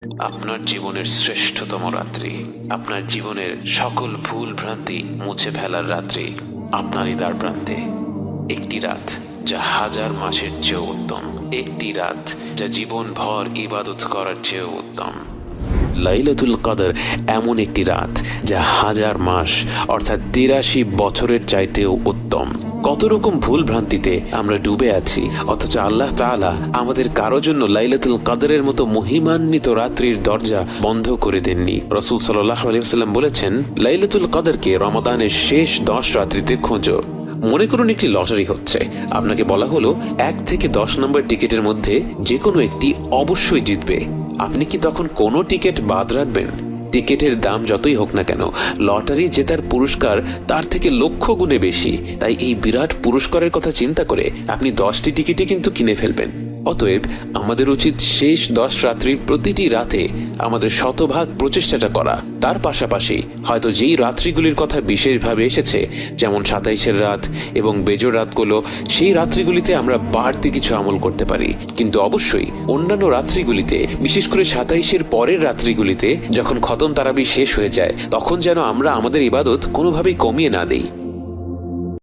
আপনার জীবনের শ্রেষ্ঠতম রাত্রি, আপনার জীবনের সকল ভুল ভ্রান্তি মুছে ফেলার রাত্রি আপনারই দ্বার প্রান্তে। একটি রাত যা হাজার মাসের চেয়েও উত্তম, একটি রাত যা জীবন ভর ইবাদত করার চেয়েও উত্তম। লাইলাতুল কদর এমন একটি রাত যা হাজার মাস অর্থাৎ ৮৩ বছরের চাইতেও উত্তম। কত রকম ভুল ভ্রান্তিতে আমরা ডুবে আছি, অথচ আল্লাহ তাআলা আমাদের কারো জন্য লাইলাতুল কদরের মতো মহিমান্বিত রাত্রির দরজা বন্ধ করে দেননি। রাসূল সাল্লাল্লাহু আলাইহি ওয়াসাল্লাম বলেছেন, লাইলাতুল কদরকে রমাদানের শেষ 10 রাত্রিতে খোঁজো। মনে করুন একটি লটারি হচ্ছে, আপনাকে বলা হলো 1 থেকে 10 নম্বর টিকিটের মধ্যে যে কোনো একটি অবশ্যই জিতবে। আপনি কি তখন কোনো টিকিট বাদ রাখবেন? টিকিটের দাম যতই হোক না কেন, লটারি জেতার পুরস্কার তার থেকে লক্ষ গুণে বেশি। তাই এই বিরাট পুরস্কারের কথা চিন্তা করে আপনি 10টি টিকিটই কিন্তু কিনে ফেলবেন। অতএব আমাদের উচিত শেষ 10 রাত্রির প্রতিটি রাতে আমাদের শতভাগ প্রচেষ্টাটা করা। তার পাশাপাশি হয়তো যেই রাত্রিগুলির কথা বিশেষভাবে এসেছে, যেমন 27-এর রাত এবং বেজোড় রাতগুলো, সেই রাত্রিগুলিতে আমরা বাড়তি কিছু আমল করতে পারি। কিন্তু অবশ্যই অন্যান্য রাত্রিগুলিতে, বিশেষ করে 27-এর পরের রাত্রিগুলিতে যখন খতম তারাবি শেষ হয়ে যায়, তখন যেন আমরা আমাদের ইবাদত কোনোভাবেই কমিয়ে না দেই।